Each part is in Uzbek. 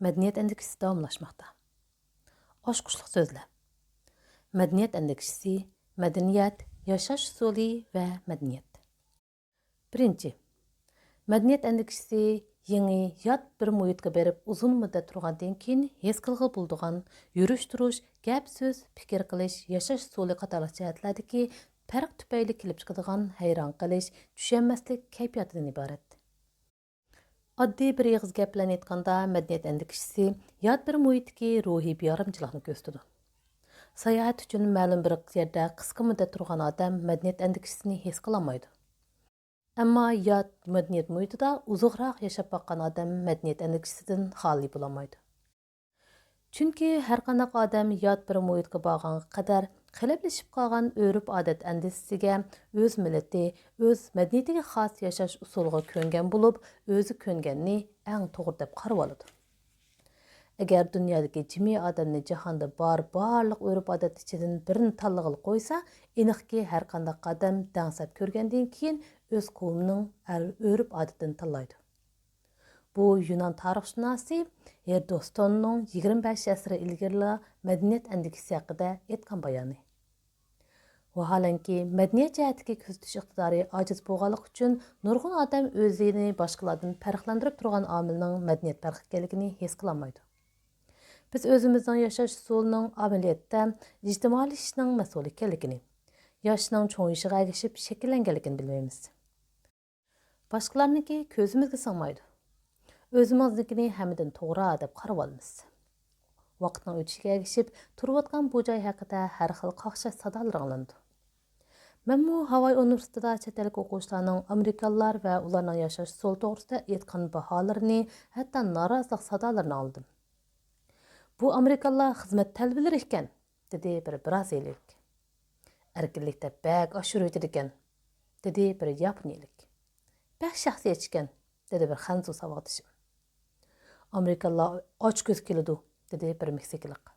Madaniyat endeksisi davamlashmoqda. Oshqushliq so'zlar. Madaniyat endeksisi, madaniyat, yashash usuli va madaniyat. Birinchi. Madaniyat endeksisi yangi yot bir muhitga berib uzun muddat turgandan keyin his qilg'i bo'ldigan yurish turish, gap so'z, fikr qilish, yashash usuli qatorli jihatlardagi farq tufayli kelib chiqadigan hayron qilish, tushunmaslik kayfiyatidan iborat. Oddiy bir yig'iz gap bilan aytganda, madaniyat endeksisi yot bir muhitdagi ruhiy beyarimchilikni ko'rsatadi. Sayohat uchun ma'lum bir yerda qisqa muddat turgan odam madaniyat endeksisini his qilolmaydi. Ammo yot madaniyat muhitida uzoqroq yashab boqqan odam madaniyat endeksisidan xoli bo'lolmaydi. Chunki har qanday odam yot bir muhitga borgan qadar qiliblashib qolgan o'rib odat andisisiga, o'z millati, o'z madaniyatiga xos yashash usuliga ko'ngan bo'lib, o'zi ko'nganni eng to'g'ri deb qarab oladi. Agar dunyodagi jami odamni jahonda barliq o'rib odat ichidan birini tanlag'ili qo'ysa, aniqki har qanday odam dangsat ko'rgandan keyin o'z qavmining o'rib odatini tanlaydi. Bu Yunan tarixshunosi Eratostonning 25 asr ilgari madaniyat endeksisi haqida aytgan bayoni. Vaholanki madaniyat jihatiga kuzatish iqtidori ojiz bo'lganligi uchun nurg'un odam o'zini boshqalardan farqlantirib turgan omilning madaniyat farqi ekanligini his qilolmaydi. Biz o'zimizning yashash usulining amaliyotda ijtimoiylashishning mas'ul ekanligini, yoshning cho'ng'ishiga ergashib shakllanganligini bilmaymiz. Boshqalarniki ko'zimizga sig'maydi. O'zimiznikini hammadan to'g'ri deb qarab olamiz. Vaqtning o'tishiga ergashib turayotgan bu joy haqida har xil qaqshash sadolar anglandi. Menmu Havay universitetida chet ellik o'quvchilarning Amerikalılar va ularning yashash usuli to'g'risida aytgan baholarini, hatto norozilik sadolarini oldim. Bu Amerikalılar xizmat talbilari ekan, dedi bir braziliyalik. Erkinlikda bak oshirib ekan, dedi bir yaponiyalik. Bak shaxsiyat ekan, dedi bir xanzu savodishim. Amerikalılar och ko'z keladi, dedi bir meksikalik.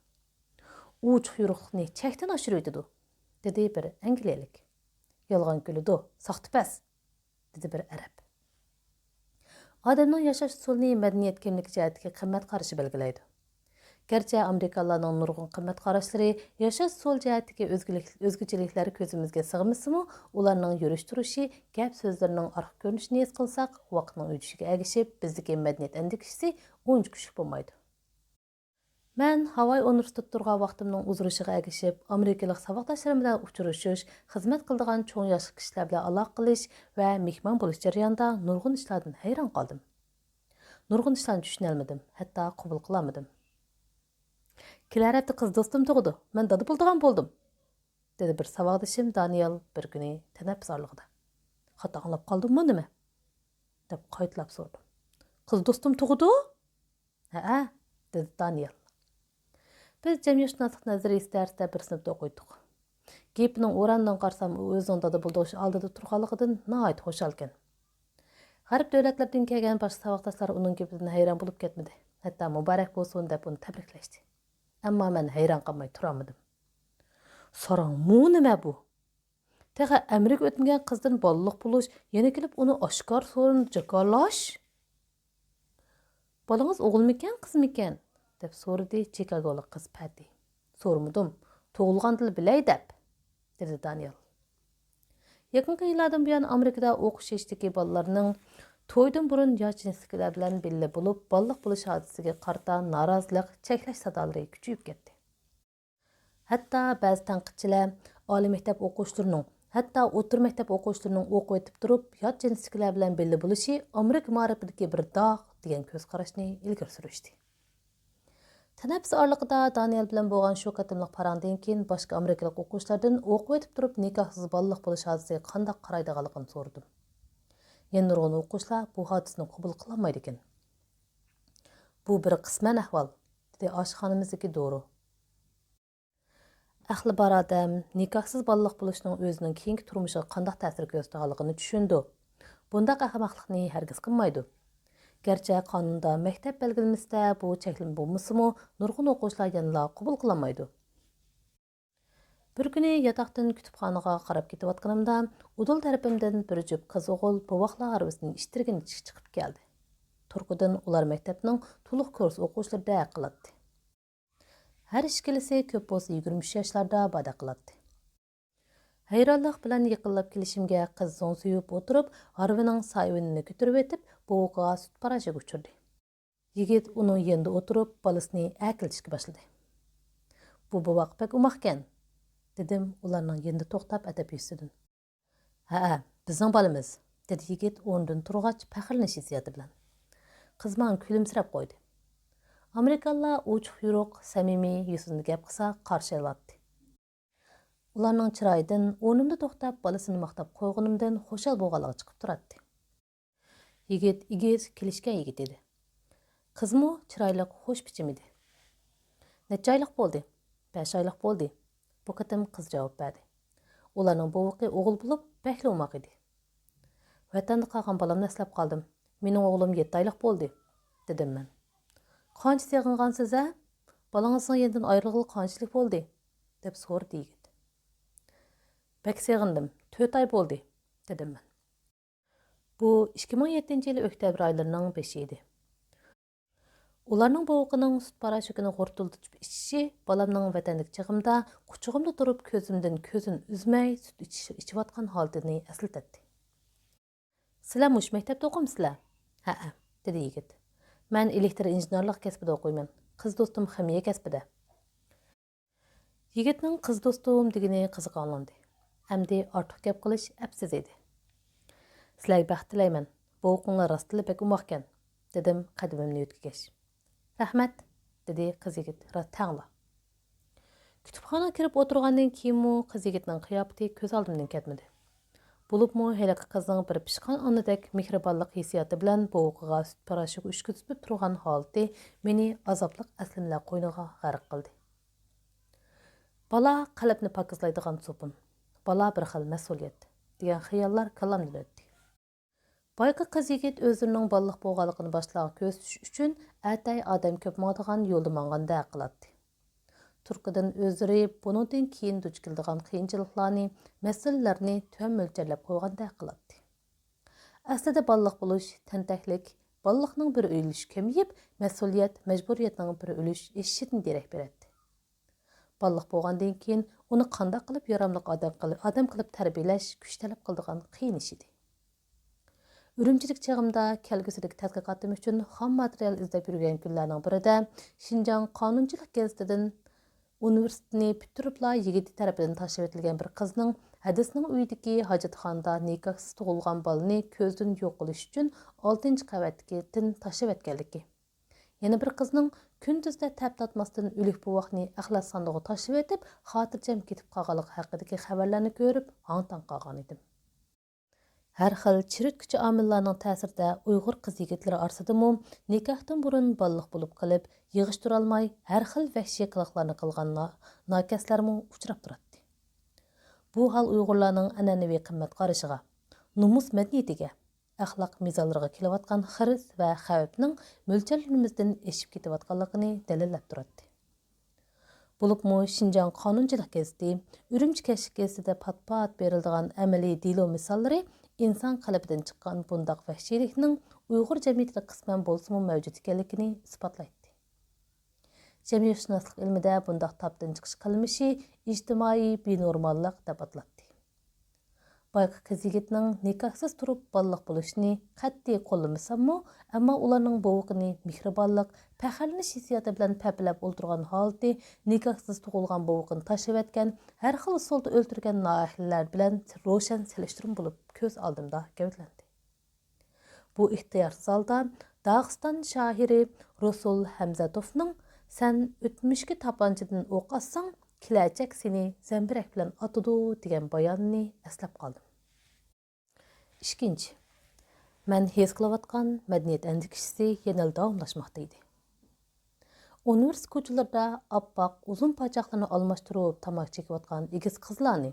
Uch quyruqni chakdan oshirib etadi, dedi bir angliyalik. Yolg'on kuladi, soxtipas, dedi bir arab. Odamning yashash usulini madaniyat kimlik jihatiga qimmat qarashi belgilaydi. Gerçi Amerikalılarning nurg'un qimmat qarashlari yashash usul jihatiga o'zgachiliklar ko'zimizga sig'masimi, ularning yurish turishi, gap so'zlarining orqa ko'rinishini his qilsak, vaqtning o'tishiga ergashib bizdagi madaniyat endeksisi uncha kuchli bo'lmaydi. Men Havay universitetida turgan vaqtimning uzrishiga ergashib, Amerikalik saboqdoshlarim bilan uchrashish, xizmat qiladigan cho'ng yoshli kishilar bilan aloqa qilish va mehmon bo'lish jarayonida nurg'un ishlardan hayron qoldim. Nurg'un ishlarni tushuna olmadim, hatto qabul qila olmadim. Kelar hafta qiz do'stim tug'di, men dada bo'ladigan bo'ldim, dedi bir saboqdoshim Daniel bir kuni tanaffusligida. Xato anglab qoldimmi nima? deb qaytlab so'radim. Qiz do'stim tug'di? Ha, dedi Daniel. Biz jamiyatshunoslik nazariyasi darsida bir sinfda o'qiydik. Gepining o'randan qarsam o'zining dada bo'ldish oldida turganligidan nihoyat xushal ekan. G'arb davlatlardan kelgan boshqa saboqdoshlar uning gapidan hayron bo'lib ketmadi. Hatto muborak bo'lsin deb uni tabriklashdi. Ammo men hayron qolmay turolmadim. So'rang, mu nima bu? Teha Amerika o'tmagan qizdan bolliq bo'lish, yana kelib uni oshkor so'rin jakolash. Bolangiz o'g'ilmikan, qizmikan? deb so'radi Chikagolik qiz Patty. So'rmadim, tug'ilganini bilay deb, dedi Daniel. Yaqinqi yillardan buyon Amerikada o'qish yoshdagi bolalarning to'ydan burun yoshchiliklar bilan birga bo'lib, bolliq bo'lish hodisasiga qarata norozilik, cheklash sadolari kuchayib ketdi. Hatto ba'zi tanqidchilar oliy maktab o'quvchilarining, hatto o'rta maktab o'quvchilarining o'qib o'tib turib, yoshchiliklar bilan birga bo'lishi Amerika ma'rifidagi bir dog' degan ko'z qarashni ilgari surishdi. Tanaffus oraliqida Daniel bilan bo'lgan shu qatimliq parangdan keyin boshqa amerikalik o'quvchilardan o'qib o'tib turib nikohsiz bolliq bo'lish hodisasiga qanday qaraydiganligini so'radim. Yana nurg'un o'quvchilar bu hodisani qabul qilolmaydi ekan. Bu bir qisman ahvol, dedi oshxonamizdagi Doro. Ahli bor odam nikohsiz bolliq bo'lishning o'zining keyingi turmushiga qanday ta'sir ko'rsatganligini tushundi. Bundaq ahmoqlikni hargiz qilmaydi. Gerçi qonunda maktab belgilamasida bu cheklama bo'lmasa-mu, nurg'un o'quvchilar yana qabul qilolmaydi. Bir kuni yotoqdan kutubxonaga qarab ketayotganimda, udul tarafimdan bir jup qiz o'g'il bovoqlar orasidan ishtirgini chiqib keldi. turqudan ular maktabning to'liq kurs o'quvchilarida qiladi. Her ishkilisi ko'p bo'lsa 23 yoshlarda bada qiladi. Hayronlik bilan yaqinlab kelishimga qiz so'ng suyib o'tirib, harvining sayvinini ko'tarib etib, bo'g'iga sut parashiga uchirdi. Yigit uning yanında o'tirib, bolasini akilishga boshladi. Bu bovoq pek umoqkan, dedim ularning yanında to'xtab adab yusidan. Ha, bizning bolamiz, dedi yigit o'rnidan turg'ach faxrlanish hissiyoti bilan. Qiz man kulimsirab qo'ydi. Amerikalılar uçuq yuruq, samimiy yuzini gap qilsa qarshi oladi. Ularning chiroyidan o'rnimda to'xtab, bolasini maqtab qo'yganimdan xo'shal bo'lganligi chiqib turadi. Yigit igir kelishgan yigit edi. Qizmi chiroyli xo'sh bichim edi. Necha oylik bo'ldi? 5 oylik bo'ldi. Bu qatim qiz javob berdi. Ularning bo'g'i o'g'il bo'lib, bakli o'moq edi. Vatanda qolgan bolamni eslab qoldim. Mening o'g'lim 7 oylik bo'ldi, dedim men. Qancha seg'ingansiz a? Balangizning yendan ayrılg'ili qanchalik bo'ldi? deb so'radi yigit. Bek seg'indim, 4 oy bo'ldi, dedim men. Bu 2007-yil oktyabr oylarining 5 edi. Ularning bo'g'ining sut parashugini g'urtultib ichishi bolamning vatanlik chig'imda quchog'imda turib ko'zimdan ko'zin uzmay sut ichayotgan holatini eslatdi. Sizlar mush maktabda o'qimsizlar? Ha, dedi yigit. Men elektr injenerlik kasbida o'qiyman. Qiz do'stim ximiya kasbida. Yigitning qiz do'stim degani qiziqonlandi. Hamdi ortiq gap qilish absiz edi. Sizlarga baxt tilayman. Bu o'qinglar rostli bek umoqkan, dedim qadimimni yo'tkash. Rahmat, dedi qiz yigit tangla. Kutubxonaga kirib o'tirgandan keyin qiz yigitning qiyofati ko'z oldimdan ketmadi. Bo'libmi haliqi qizning bir pishqon onadek mehribonlik hissiyoti bilan bo'g'iga sut parashiga ushkizib turgan holati meni azobliq aslimlar qo'yniga g'arq qildi. Bola qalbni pokizlaydigan so'pim, bola bir xil mas'uliyat degan xayollar kallamdan o'tdi. Boyqa qiz yigit o'zining bolliq bo'lganligini boshlag'i ko'rsatish uchun atay odam ko'p modigan yo'lda manganda qiladi. Turqidan o'zlari bundan keyin duch keladigan qiyinchiliklarni, masalalarni tuam mo'ljallab qo'yganda qiladi. Aslida bolliq bo'lish tentaklik, bolliqning bir o'lish kamayib, mas'uliyat, majburiyatning bir o'lish eshidan derak beradi. Bolliq bo'lgandan keyin uni qanday qilib yaramli odam qilib tarbiyalash kuch talab qiladigan qiyin ish edi. Ürümchilik chag'imda kelgusidagi tadqiqotim uchun xom material izlab yurgan kunlarning birida Xinjiang qonunchilik gazetidan universitetni bitiribla yigiti tarafidan tashlab etilgan bir qizning hadisning uyidagi hojatxonada nikohsiz tug'ilgan bolani ko'zdan yo'q qilish uchun 6-qavatdan tashlab etganligi. Yana bir qizning kunduzda tap tatmasdan o'lik buvoqni axlat sandig'iga tashlab etib, xotirjam ketib qolganligi haqidagi xabarlarni ko'rib, hang-tang qolgan edim. Her xil chiritkichi omillarning ta'sirida Uyg'ur qiz yigitlari orasidami nikohdan burun bolliq bo'lib qilib, yig'ishtirolmay har xil vahshiy qiliqlarni qilgan nokaslarmi uchrab turadi. Bu hol Uyg'urlarning an'anaviy qimmat qarashiga, numus madaniyatiga, axloq mezonlariga kelayotgan xiris va xavfning mo'ljallanimizdan eshib ketayotganligini dalillab turadi. Bo'libmi Xinjiang qonunchilik gazeti, Urumchi kashf gazetida pat-pat beriladigan amaliy dilo misollari inson qalbidan chiqqan bundaq vahshiylikning Uyg'ur jamiyatida qisman bo'lsa-mu mavjud ekanligini isbotlaydi. Jamiyatshunoslik ilmida bundaq topdan chiqish qilmishi ijtimoiy benormallik deb ataladi. Boyqa qiz yigitning nikohsiz turib bolliq bo'lishini qat'iy qo'llamasam-mu, ammo ularning bo'g'ini mehribonlik, faxrlanish hissiyoti bilan paplab o'ltirgan holati nikohsiz tug'ilgan bo'g'ini tashlab etgan, har xil usulda o'ltirgan noahillar bilan ro'shan selishtirim bo'lib ko'z oldimda gavdlandi. Bu ixtiyorsiz holda Dog'iston shoiri Rasul Hamzatovning "Sen o'tmishga tapanchadan o'q atsang, kelajak seni zambirak bilan otadi" degan bayonini eslab qoldim. Ikkinchi, men his qilayotgan madaniyat andikishisi yana davomlashmoqda edi. Universitet ko'chalarida oppoq uzun pochoqlarni almashtirib tamak chekayotgan egiz qizlarni,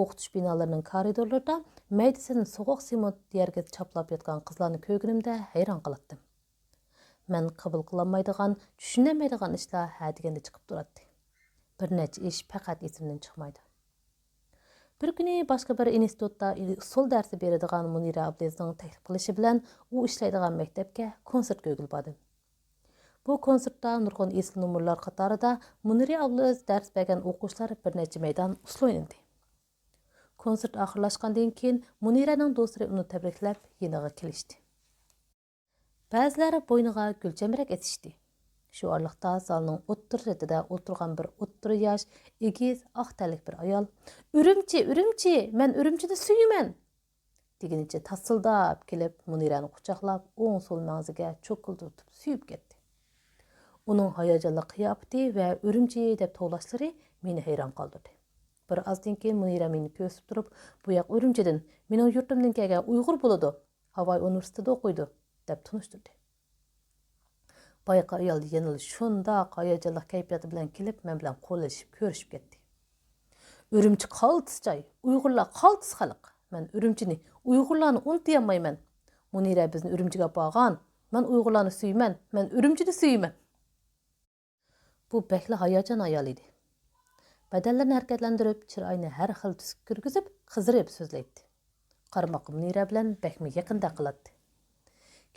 o'qitish binolarining koridorlarida maydasin so'g'oq sement yerga chaplab yotgan qizlarni ko'rganimda hayron qoldim. Men qabul qilolmaydigan, tushunolmaydigan ishlar ha deganda chiqib turadi. Bir necha ish faqat esimdan chiqmaydi. Bir kuni başka bir institutda usul dersi beradigan Munira ablezning taklif qilishi bilan u ishlaydigan maktabga konsert qo'yilib bordim. Bu konsertda nurg'un esli numurlar qatorida Munira ablez dars bergan o'quvchilar bir necha maydon usul o'ynadi. Konsert oxirlashgandan keyin Muniraning do'stlari uni tabriklab yeniga kelishdi. Ba'zilari bo'yniga gulchamrak etishdi. Shu orliqda zalning o'ttir retida o'tirgan bir o'ttir yosh, egiz, oq tanlik bir ayol "Urumchi, men Urumchini suyman" degenicha tasildab kelib Munirani quchoqlab, o'ng so'l mag'ziga cho'kildirib suyib ketdi. Uning hayajonli qiyofati va Urumchi deb tovlashlari meni hayron qoldirdi. Bir ozdan keyin Munira meni ko'rsib turib, "Bu yoq Urumchidan, mening yurtimdan kelgan Uyg'ur bo'ladi. Havoy universitetida o'qiydi" deb tunishtirdi. Bayqa ayol yanıl shundoq hayajonli kayfiyati bilan kelib, men bilan qo'llashib, ko'rishib ketdi. "Urumchi qaltis joy, Uyg'urlar qaltis xalq. Men Urumchini, Uyg'urlarni unutmayman. Munira bizni Urumchiga borgan. Men Uyg'urlarni suyman, men Urumchini suyman." Bu bekli hayajon ayol edi. Badanlarini harakatlantirib, chiroyini har xil tus kirgizib, qizirib so'zlaydi. Qarmoq Munira bilan bekmi yaqinda qiladi.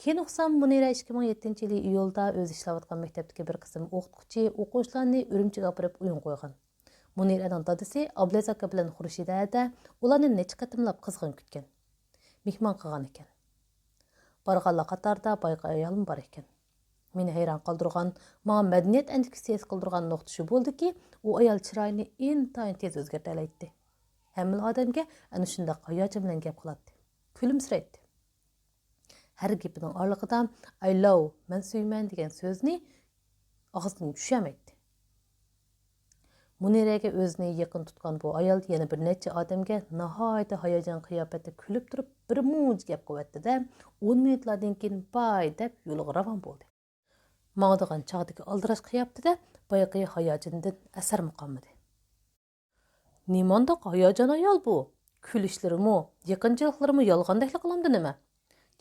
Keyin o'qsam Munira 2007-yili iyulda o'z ishlayotgan maktabdagi bir qism o'qituvchi o'quvchilarni Urumchiga olib o'yin qo'ygan. Muniraning dadasi Ablez aka bilan Xurshidada ularni necha qatimlab qizg'in kutgan. Mehmon qilgan ekan. Borganlar qatorda bayqa ayolim bor ekan. Meni hayron qoldirgan, menga madaniyat endiksiyasi his qildirgan nuqta shu bo'ldiki, u ayol chiroyini intayin tez o'zgartiraydi. Hamma odamga ana shunday hayajon bilan gap qiladi. Kulimsiraydi. Her gepining orlig'ida "I love, men suyman" degan so'zni og'zidan tushamaydi. Muniraga o'zini yaqin tutgan bu ayol yana bir necha odamga nihoyatda hayajon qiyofatda kulib turib, bir munj gap qilyapti-da, 10 minutlardan keyin bay deb yo'liga ravon bo'ldi. Mağdigan chog'dagi aldirash qiyofatida bayaqi hayajondan asar qolmadi. Nimanda hayajon ayol bu? Kulishlarimi, yaqinchiliklarimi yolg'ondaklik qilamdi nima?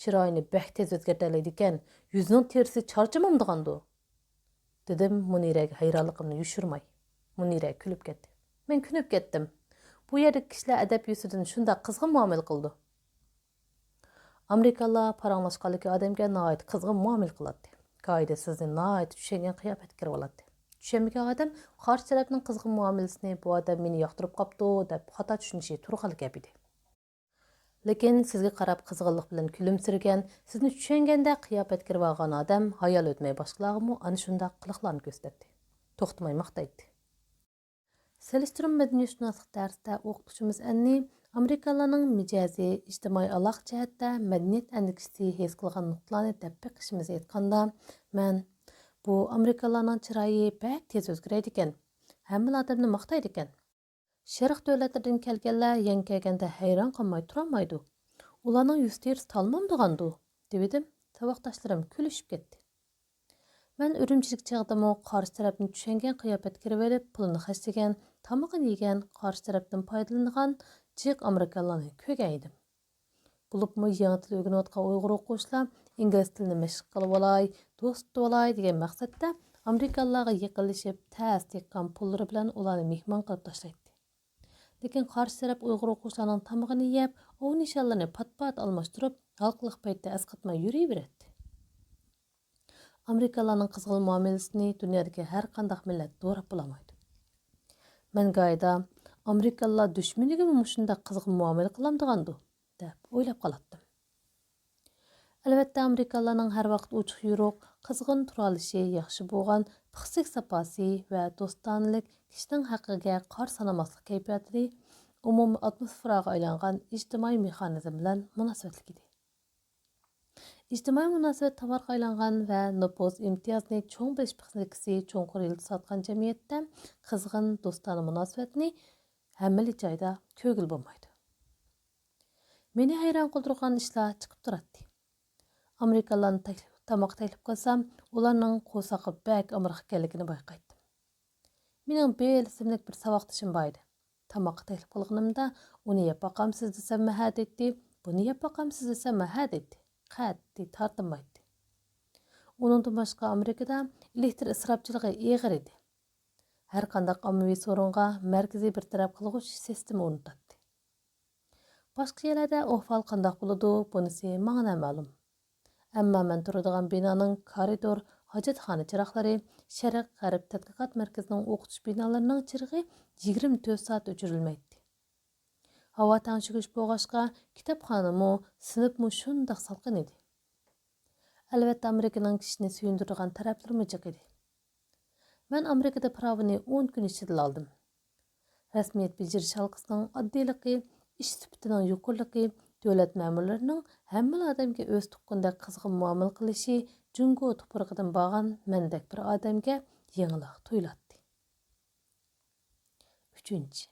Chiroyini bək tez o'zgartiradi ekan, yuzining terisi charchamamdigandu. Dedim Muniraga hayronligimni yushirmay. Munira kulib ketdi. Men kulib ketdim. Bu yerdagi kishilar adab yuzidan shunday qizg'in muomala qildi. Amerikalılar paranglashganligi odamga nihoyat qizg'in muomala qiladi. Qoida sizni nihoyat tushungan qiyofatga kirib oladi. Tushunmagan odam qarshi tarafning qizg'in muomalasini bu odam meni yoqtirib qopti deb xato tushunishi turg'al gap edi. Lekin sizga qarab qizg'inlik bilan kulimsirgan, sizni tushunganda qiyofatga kirib olgan odam hayol o'tmay boshqalarga ana shunday qiliqlarni ko'rsatdi. To'xtamay maqtaydi. Selishtirim madaniyatshunaslik darsida o'qituvchimiz Anni Amerikalılarning mijozi, ijtimoiy aloq jihatda madaniyat endiksiyasi his qilgan nuqtalarni deb beqishimizni aytganda, men bu Amerikalılarning chiroyi bak tez o'zgaradi ekan, hamma odamni maqtaydi ekan. Sharq davlatlaridan kelganlar yangi kelganda hayron qolmay turolmaydi. Ularning yuz terisi talmamdigandu, dedim. Saboqdoshlarim kulishib ketdi. Men Urumchilik chog'dami qarshi tarafni tushungan qiyofat kirib olib, pulini xarjlagan, tamog'ini yegan, qarshi tarafdan foydalangan jiq Amerikalılarni ko'rgan edim. Bulubmi yangi til o'rganayotgan Uyg'ur o'quvchilar ingliz tilini mashq qilib olay, do'st bo'lay degan maqsadda Amerikalılarga yaqinlashib, ta'sir teqqan pullari bilan ularni mehmon qilib tashlaydi. Lekin qarshi taraf Uyg'ur o'quvchilarning tamog'ini yeb, o'v nishonlarini pat-pat almashtirib, xalqliq paytda asqatmay yuraveradi. Amerikalılarning qizg'in muomalasini dunyodagi har qanday millat to'g'rab bo'lmaydi. Men qoida Amerikalılar dushmaniga shunday qizg'in muomala qilamdigandu deb o'ylab qolatdim. Albatta Amerikalılarning har vaqt ochiq yuriq, qizg'in turalishi yaxshi bo'lgan pixsik saposi va do'stonlik kishining haqqiga qor sanamaslik kayfiyatini umumiy atmosferaga aylangan ijtimoiy mexanizm bilan munosabatli edi. Ijtimoiy munosabat tovarga aylangan va nupuz imtiyozni cho'ng bilish pixsikisi cho'nqur iltisotgan jamiyatda qizg'in do'stona munosabatni hamma joyda ko'gil bo'lmaydi. Meni hayron qoldirgan ishlar chiqib turadi. Amerikalılarni tamoq taklif qilsam, ularning qo'saqi bak amriq ekanligini bayqaydim. Mening Bel ismli bir saboqdoshim bor edi. Tamoq taklif qilganimda uni yeb boqamsiz desam maha dedi, buni yeb boqamsiz desam maha dedi. Qat'iy tortinmaydi. Uningdan boshqa Amerikada elektr isrofchiligi og'ir edi. Har qanday ommaviy sorunga markaziy bir taraf qilg'uch sistema o'rnatadi. Başqa yerlərdə ahval qandaq buludu, bunisi mağa nama'lum. Әмма мен тұрдыған бинаның коридор, hacetxana çıraqları, Şərq-Ғәрb tədqiqat mərkəzinin oxutuş binalarının çırığı 24 saat öçürülməkdi. Hava təңşігіш boğaşqa, kitapxanımı, sınıfmı şundaq salqın idi. Əlbəttə, Amerikanın kişini suyundurduğan tərəfləri mücük idi. Mən Amerikada pravını 10 gün içində aldım. Rəsmiyyət beceriş halqısının addiyliqi, iş sübtinin yuqurluqi, dövlət məmurlarının həmmil adamga öz tuqqunda qızğın muamil qilishi, Jungo tupurğıdan bağan məndək bir adamga yеңілaq tuyulatdı. 3.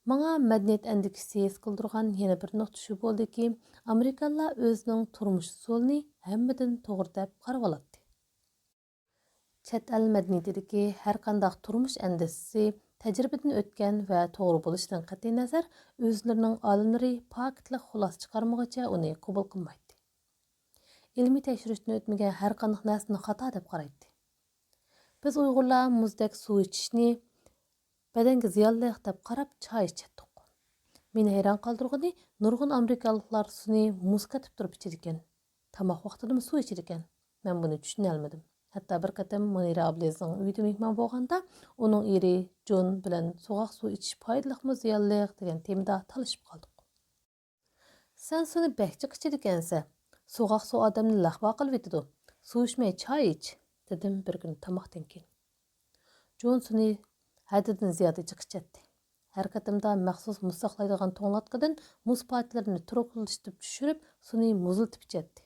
Mağa mədəniyyət əndikisi his qıldırğan yeni bir nöqtə şu boldu ki, Amerikanlar özünün turmuş usulunu həmmidən toğru dəb qarab alatdı. Çət əl mədəniyyətidəki hər qandaq turmuş əndisisi təcrübədən ötən və toğru buluşdan qəti nəzər özlərinin alimləri paketlik xulas çıxarmağıca onu qəbul qılmaydı. İlmi təkşürüşdən ötməyən hər qandaq nəsini xata dəb qaraydı. Biz Uyğurlar muzdək su içishni bədəngə ziyallıq dəb qarab çay içətdik. Meni heyran qaldırğını nurğun Amerikalıqlar suni muz qatıb durub içir ekan. Tamaq vaxtida su içir ekan. Mən bunu düşünə almadım. Hatta bir qatam Munira ablezning uyida mehmon bo'lganda, uning eri John bilan so'g'oq suv ichish foydaliqmi ziyonliq degan temada talashib qoldik. Sen suni bakchi qichir ekansan. So'g'oq suv odamni lahvo qilib etadi. Suv ichmay choy ich, dedim bir kun tamoqdan keyin. John suni haddidan ziyoda chiqichatdi. Har qatamda maxsus muz saqlaydigan to'nglatqidan muz parchalarini turqilishtirib tushirib, suni muziltib ichatdi.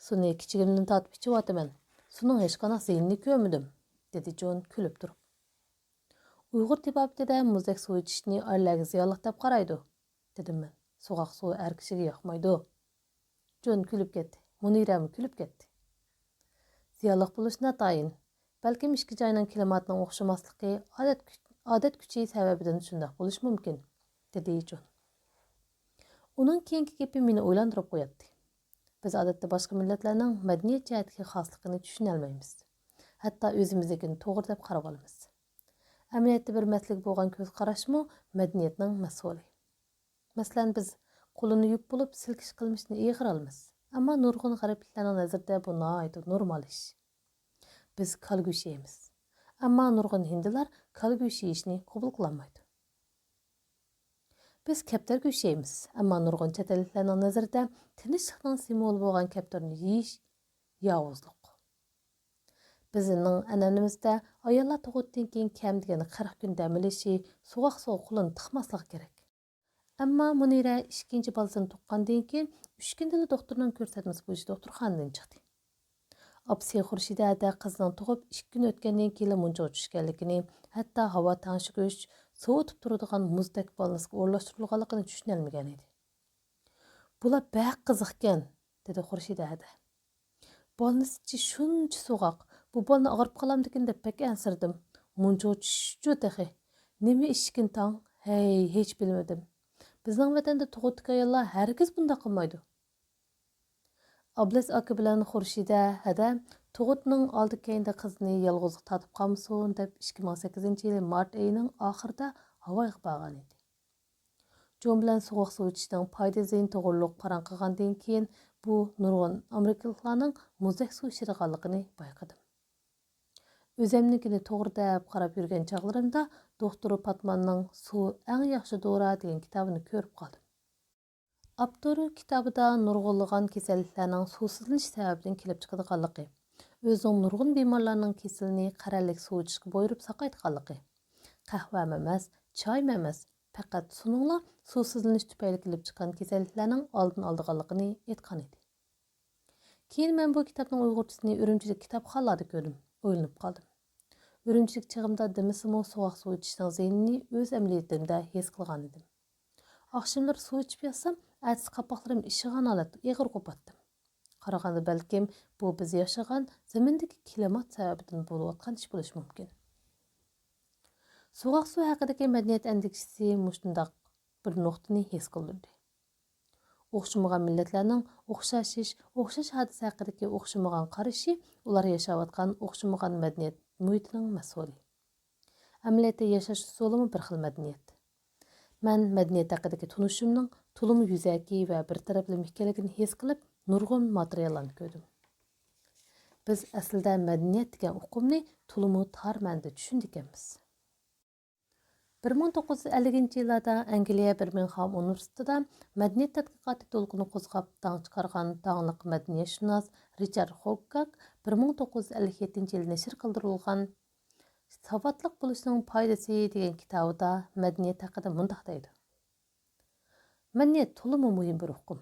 Suni kichigimdan tatib ichiyotman. Suning hech qanday ziyinini ko'rmadim, dedi John kulib turib. Uyg'ur tibobida muzdek suv ichishni ayollarga ziyonli deb qaraydi, dedim men. So'g'oq suv har kishiga yoqmaydi. John kulib ketdi. Muniram kulib ketdi. Ziyonli bo'lish natayin. Balkim ikki joyning klimatining o'xshamasligi odat kuchi sababidan shunday bo'lish mumkin, dedi John. Uning keyingi gapi meni o'ylantirib qo'yadi. Biz odatda boshqa millatlarning madaniyat jihatdagi xosligini tushuna olmaymiz. Hatto o'zimiznikini to'g'ri deb qarab olamiz. Amaliyotda bir maslik bo'lgan ko'z qarashmi madaniyatning mas'uli. Masalan, biz qo'lini yuvib bo'lib silkish qilmishni eg'ir olamiz. Ammo nurg'un g'arbliklarning nazarida bu noyat normal ish. Biz kal go'shti yeymiz. Ammo nurg'un hindilar kal go'shti yeyishni qabul qilmaydi. Biz kaptar go'shti yeymiz, ammo nurg'un chet elliklarning nazarida tinchlikning simvoli bo'lgan kaptarni yeyish yovuzlik. Bizning an'anamizda ayollar tug'utdan keyin kam degani 40 kun dam olishi, so'g'oq suv qo'lini tiqmaslik kerak. Ammo Munira ikkinchi bolasini tuqqandan keyin 3 kunda doktorning ko'rsatmasi bo'yicha doktorxonadan chiqdi. Apsi Xurshida da qizining tug'ib 2 kun o'tgandan keyin muncha tushganligini, hatto havo tanshig'ish so'tib turadigan muzdek balnisga o'rlashtirilganligini tushunolmagan edi. Bular baq qiziqkan, dedi Xurshida da. Balnischi shuncha so'g'oq, bu balni og'rib qolamdikin deb pek ansirdim. Muncha tushchu tahi. Nima ishkin tang? Hey, hech bilmadim. Bizning vatanda tug'utgan ayollar hargiz bunday qilmaydi. Ablas aka bilan Xurshida hada tug'utning oldi keyinda qizni yolg'izlik tatib qolmasin deb 2008-yil mart oyining oxirida Havoyga borgan edi. John bilan so'g'oq suv ichishning foyda ziyon to'g'riliq paran qilgandan keyin bu nurg'un Amerikaliklarning muzdek suv ichirganligini bayqadim. O'zimnikini to'g'ri deb qarab yurgan chog'larimda doktor Patmanning Suv eng yaxshi dori degan kitobini ko'rib qoldim. Avtori kitobida nurg'unlagan kasalliklarning suvsizlanish sababidan kelib chiqadiganligi, o'zining nurg'un bemorlarning kasalini qarallik suv ichishga bo'yirib saqlaydiganligi, qahva emas, choy emas, faqat suningla suvsizlanish tufayli kelib chiqqan kasalliklarning oldini oldiganligini aytgan edi. Keyin men bu kitobning uyg'urchasini Urumchilik kitobxonlarida ko'rdim, o'ylanib qoldim. Urumchilik chig'imda demisimi so'g'oq suv ichishning ziyinini o'z amaliyatimda his qilgan edim. Akşamlar suv ichib yatsam, atsi qapoqlarim ishigan holatda eg'ir qo'patdim. Qaraganda balkim bu biz yashagan zamindagi klimat sababidan bo'layotgan ish bo'lishi mumkin. So'g'oq suv haqidagi madaniyat andikishisi mushundaq bir nuqtani his qildirdi. O'xshamagan millatlarning o'xshash hodisa haqidagi o'xshamagan qarashi ular yashayotgan o'xshamagan madaniyat muhitining mas'uli. Amaliyotda yashash usulimi bir xil madaniyat. Mən mədəniyyət haqidagi tunuşumning to'liq yuzaki va bir taraflama ekanligini his qilib, nurg'un materiallarni ko'rdim. Biz aslida madaniyat degan uqumni to'liq tor ma'noda tushundik. 1950 yillarda Angliya Birmingham universitetida madaniyat tadqiqoti to'lqini qo'zg'ab dong chiqargan dongliq madaniyatshunos Richard Hawkins 1957 yilda nashr qildirilgan Savodliq bo'lishning foydasi degan kitobida madaniyat haqida mundaq deydi. Madaniyat to'liq muhim bir uqum.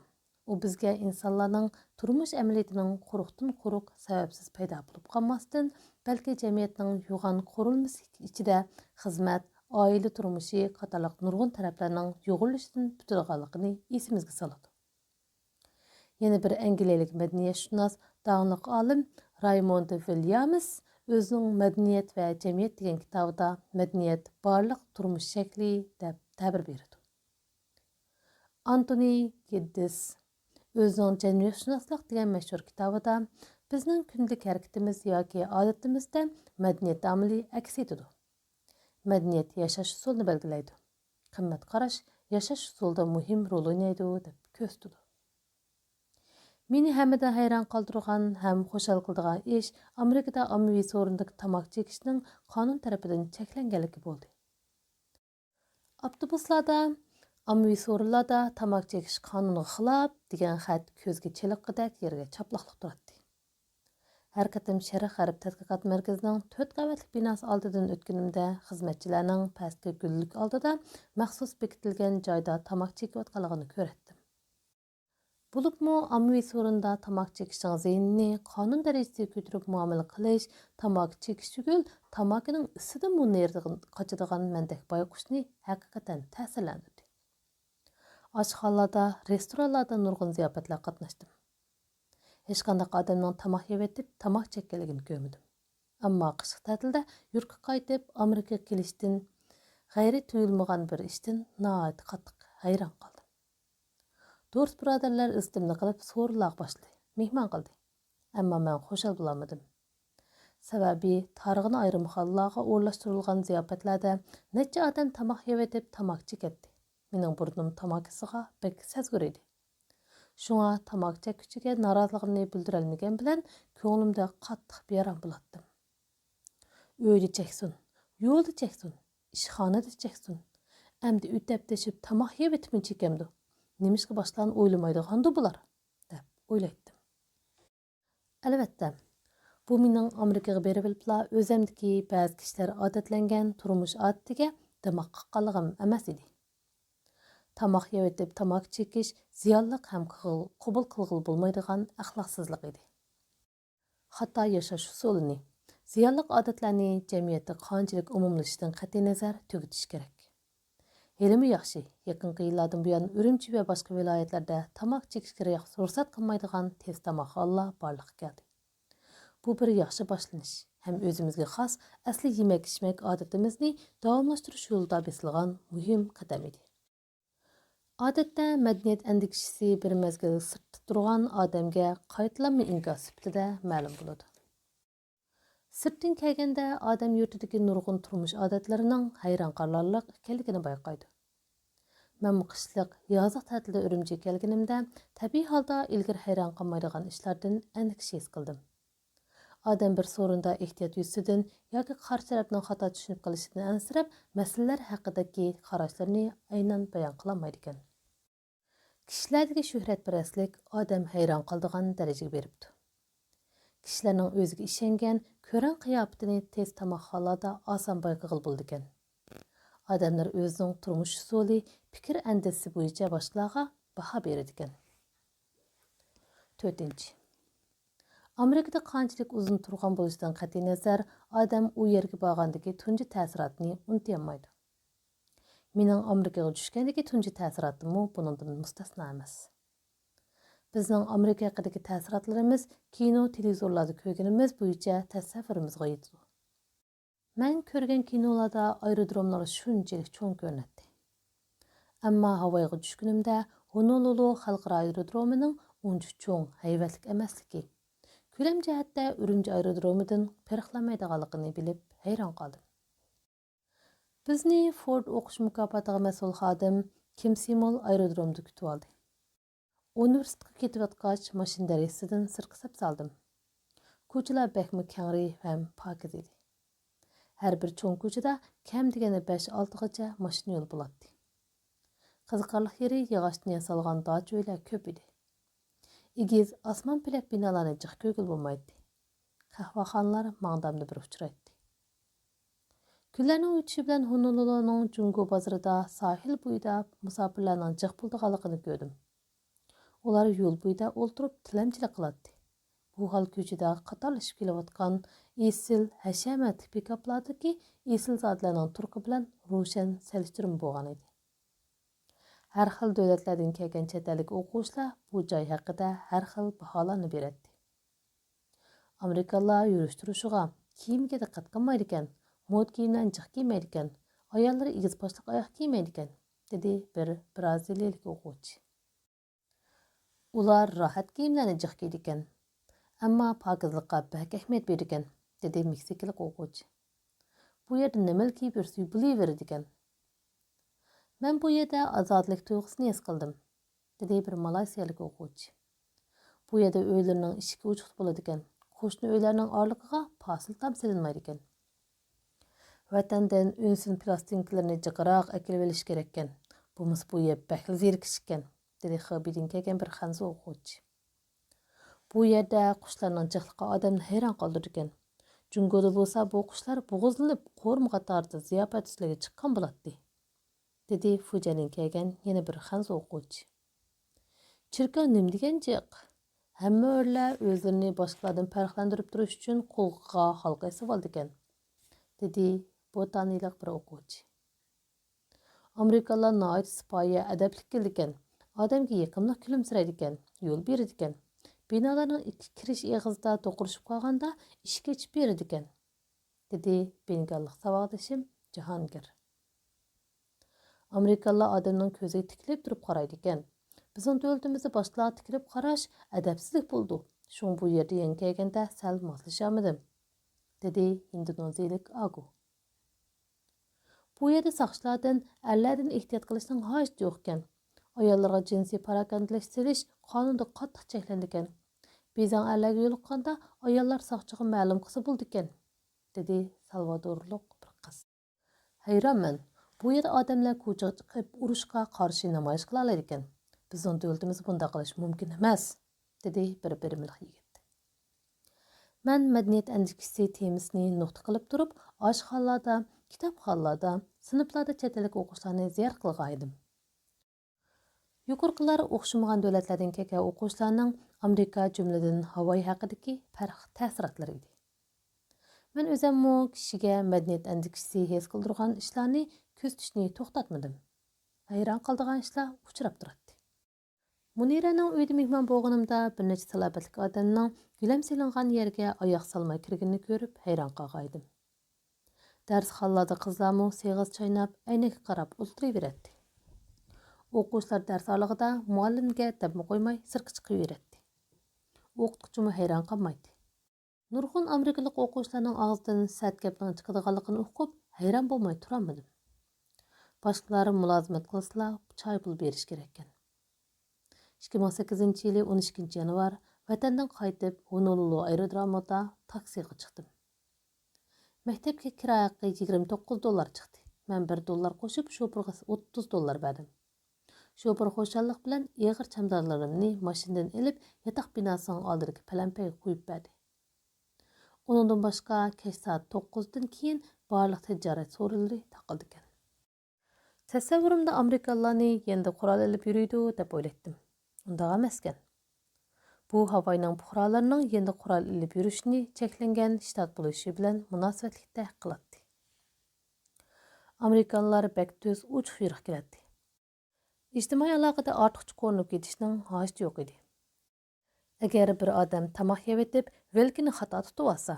U bizga insonlarning turmush amaliyatining quruq sababsiz paydo bo'lib qolmasdan, balki jamiyatning yo'g'on qurilmasi ichida xizmat, oila turmushi qatorliq nurg'un taraflarning yo'g'rilishidan butilganligini esimizga soladi. Yana bir angliyalik madaniyatshunos, donglik olim Raymond Williams o'zining Madaniyat va jamiyat degan kitobida madaniyat barliq turmush shakli deb ta'bir beradi. Anthony Giddens o'zining Jamiyatshunoslik degan mashhur kitobida bizning kundalik harakatimiz yoki odatimizda madaniyat omili aks etadi. Madaniyat yashash usulini belgilaydi. Qimmat qarash yashash usulida muhim rol o'ynaydi deb ko'rsatadi. Meni hamida hayron qoldirgan ham xushal qildigan ish Amerikada ommaviy so'rindagi tamoq chekishning qonun tarafidan cheklanganligi bo'ldi. Avtobuslarda, ommaviy so'rinlarda tamoq chekish qonuniga xilof degan xat ko'zga chiliqqidek yerga chaplaqliq turadi. Har qatim Sharq G'arb tadqiqot markazining 4 qavatli binosi oldidan o'tganimda xizmatchilarning pastki gullik oldida maxsus bekitilgan joyda tamoq chekayotganligini ko'rdim. Bo'libmi ommaviy so'rinda tamoq chekishning ziynini qonun darajasiga ko'tarib muomala qilish, tamoq chekish tugul tamoqining isidan munirdigan qochadigan mandak bayqushni haqiqatan ta'sirlantirdi. Oshxonalarda, restoranlarda nurg'un ziyofatlar qatnashdim. Hech qanday odamning tamoq yeyotib, tamoq chekkanligini ko'rmadim. Ammo qishki ta'tilda yurtga qaytib, Amerikaga kelishdan g'ayri tuyulmagan bir ishdan nihoyat qattiq hayron qoldim. Do'st birodarlar istimni qilib so'rilar boshladi, mehmon qildi. Ammo men xushal bo'lmadim. Sababi targ'in ayrim xonalarga o'rlashtirilgan ziyofatlarda necha odam tamoq yeyotib, tamoq chekatdi. Mening burnim tamoq isiga bek sezgur edi. Shunga tamoq chekuvchiga noroziligimni bildirolmagan bilan ko'nglimda qattiq beram bo'latdim. Uyda cheksin, yo'lda cheksin, ishxonada cheksin. Endi o'tab teshib tamoq yeyotibmi chekemdi. Nemishki başlarını oylamaydigandı bular, deb o'ylaydim. Albatta, bu mening Amerikaga berib bilibla o'zimdagi ba'zi kishilar odatlangan turmush odatiga dimoq qaqqanligim emas edi. Tamoq yeyotib tamoq chekish ziyonliq ham qabul qilg'il bo'lmaydigan axloqsizlik edi. Hatto yashash usulini, ziyonliq odatlarni jamiyatda qanchalik umumlashidan qat'iy nazar tugutish kerak. Helimi yaxshi, yaqinqi yillardan buyon Urumchi va boshqa viloyatlarda tamoq chekishga ruxsat qilmaydigan tez tamoqxonalar borliqqa keldi. Bu bir yaxshi boshlanish, ham o'zimizga xos asli yemak-ichmak odatimizni davomlashtirish yo'lida besilgan muhim qadam edi. Odatda madaniyat andikishisi bir mezgil sirtda turgan odamga qaytlanma inkos sifatida ma'lum bo'ladi. Sirtdan kelganda odam yurtidagi nurg'un turmush odatlarining hayron qolarliq ekanligini bayqaydi. Men qishliq yoziq ta'tilda Urumchiga kelganimda tabiiy holda ilgari hayron qolmaydigan ishlardan aniq his qildim. Odam bir so'rinda ehtiyot yuzidan yoki qarshi tarafning xato tushunib qolishidan ansirab, masalalar haqidagi qarashlarini aynan bayon qilolmaydi ekan. Kishilardagi shuhratparastlik odam hayron qoladigan darajaga beribdi. Kishilarning o'ziga ishongan, ko'ran qiyofatini tez tamoqxonalarda oson bayqag'il bo'ldi ekan. Odamlar o'zining turmush usuli, fikr andisi bo'yicha boshqalarga baho beradi ekan. 4. Amerikada qanchalik uzun turgan bo'lishidan qat'iy nazar, odam u yerga borgandagi tunji ta'sirotni unutolmaydi. Mening Amerikaga tushgandagi tunji ta'sirotim buningdan mustasno emas. Bizning Amerika haqidagi ta'sirotlarimiz kino, televizorlarda ko'rganimiz bo'yicha tasavvurimizga yetadi. Men ko'rgan kinolarda aerodromlar shunchalik cho'ng ko'rinadi. Ammo havoga tushganimda Honolulu xalqaro aerodromining uncha cho'ng, hayvatlik emasligi, ko'lam jihatda Urumchi aerodromidan farqlanmaydiganligini bilib hayron qoldim. Bizni Ford o'qish mukofotiga mas'ul xodim Kim Simol aerodromda kutib oldi. Universitetga ketayotgach, mashina darasidan sirtqa sap saldim. Ko'chalar bakmi kengri ham pokiz edi. Har bir cho'ng ko'chada kam degani 5-6 gacha mashina yo'li bo'ladi. Qiziqarli yeri yog'ochdan yasalgan dach uylar ko'p edi. Egiz osmon pilak binolarni jiq ko'gil bo'lmaydi. Qahvaxonalar mangdamda bir uchraydi. Kunlarning o'tishi bilan Honoluluning Jungo bozorida sahil bo'yida musofirlarning jiq puldiganligini ko'rdim. Ular yo'l bo'yida o'ltirib tilamchilik qiladi. Bu hol ko'chada qatorlashib kelayotgan esil hashamat pikaplardagi esil zotlarning turqi bilan ro'shan selishtirim bo'lgan edi. Har xil davlatlardan kelgan chet ellik o'quvchilar bu joy haqida har xil baholarni beradi. Amerikalılar yurish turishiga kiyimga diqqat qilmaydi ekan. Mod kiyimlarni jiq kiymaydi ekan. Ayollari egiz boshliq oyoq kiymaydi ekan, dedi bir braziliyalik o'quvchi. Ular rohat kiyimlarni jiq kiydi ekan, ammo pokizlikqa bak ahamiyat berdi ekan, dedi meksikalik o'quvchi. Bu yerda nimalar kiyib yursa bo'laveradi ekan. Men bu yerda ozodlik tuyg'usini his qildim, dedi bir malaysiyalik o'quvchi. Bu yerda uylarning eshigi ochiq bo'ladi ekan. Qo'shni uylarning oraligiga fasil tam silinmaydi ekan. Vatandan unsin plastinkalarni jiqroq akilib olish kerak ekan. Bumuş bu yer bakil zerikish ekan, dedi Xibidin kelgan bir xanzu o'quvchi. Bu yerda qushlarning jiqliqi odamni hayron qoldirdi ekan. Jungoda bo'lsa bu qushlar bo'g'izlanib, qo'rm qatorida ziyofat ustiga chiqqan bo'ladi, dedi Fujiandan kelgan yana bir xanzu o'quvchi. Chirkov nim degan jiq? Hamma o'rlar o'zlarini boshqalardan farqlantirib turish uchun qo'lqa halqa yasab oldi ekan, dedi botaniyalik bir o'quvchi. Amerikalılar nəhayət sipoya adablik keldi ekan. Odamga yaqinlik kulimsiraydi ekan, yo'l beradi ekan. Binolarning ikki kirish eg'izida to'qirishib qolganda ishga ichib beradi ekan, dedi bengallik savodishim Jahongir. Amerikalılar odamning ko'ziga tikilib turib qaraydi ekan. Bizning davlatimizda boshqalarga tikilib qarash adabsizlik bo'ldi. Shun bu yerda yangi kelganda sal moslashamdim, dedi indoneziyalik Agu. Bu yerda saqchilardan erlardan ehtiyot qilishning hojati yo'q ekan. Ayollarga jinsiy parakandalash silish qonunda qattiq cheklandi ekan. Bezang erlarga yo'liqqanda ayollar saqchiga ma'lum qilsa bo'ldi ekan, dedi Salvadorlik bir qiz. Hayronman. Bu yerda odamlar ko'chaga chiqib urushga qarshi namoyish qila olar ekan. Bizning davlatimiz bunday qilish mumkin emas, dedi bir birimlik yigit. Men madaniyat andikisi temasini nuqta qilib turib, oshxonalarda, kitobxonlarda, sinflarda chet ellik o'quvchilarni ziyorat qilgan edim. Yuqorqilar o'xshamagan davlatlardan kelgan o'quvchilarning Amerika jumladan Havoy haqidagi farq ta'sirotlari edi. Men o'zimmi kishiga madaniyat andikisi his qildirgan ishlarni ko'zitishni to'xtatmadim. Hayron qoldigan ishlar uchrab turadi. Muniraning uyida mehmon bo'lganimda bir necha salobatli odamning gulam selingan yerga oyoq solmay kirganini ko'rib hayron qolgan edim. Darsxonalarda qizlarmi seg'iz chaynab, aynaga qarab o'tiraveradi. O'quvchilar dars orlig'ida muallimga dabmi qo'ymay sirtqa chiqaveradi. O'qituvchimi hayron qolmaydi. Nurg'un amerikalik o'quvchilarning og'zidan sat gapning chiqadiganligini o'qib hayron bo'lmay turolmadim. Boshqalar mulozimat qilsalar choy pul berish kerak ekan. 2008-yili 12 yanvar vatandan qaytib Honolulu aerodromida taksiga chiqdim. Maktabga kira haqqi $29 chiqdi. Men $1 qo'shib shoferga $30 berdim. Shofer xo'shallik bilan eg'ir chamdonlarimni mashinadan ilib yotoq binosining oldidagi palampaga qo'yib berdi. Undan boshqa kech soat 9dan keyin barliq tijorat so'rinlari taqildi ekan. Tasavvurimda Amerikalılarni endi qurol ilib yuriydi deb o'yladim. Unda emas ekan. Bu Havoyning fuqarolarining endi qurol ilib yurishni cheklangan shtat bo'lishi bilan munosabatlikda qiladi. Amerikalılar bak tez uchiq yuriq keladi. İjtimoiy aloqada ortiqcha ko'rinib ketishning hojati yo'q edi. Agar bir odam tamoq yeb etib, velkini xato tutib olsa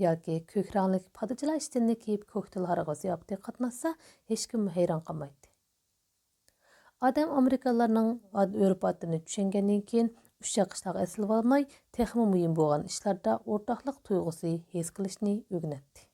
yoki ko'k rangli podachilar ishtinni kiyib ko'ktil harag'oz ziyofatiga qatnashsa, hech kim hayron qolmaydi. Odam Amerikalılarning urf-odatini tushungandan keyin ushshaq ishlarga asilib olmay, texmi muhim bo'lgan ishlarda o'rtoqlik tuyg'usi his qilishni o'rganadi.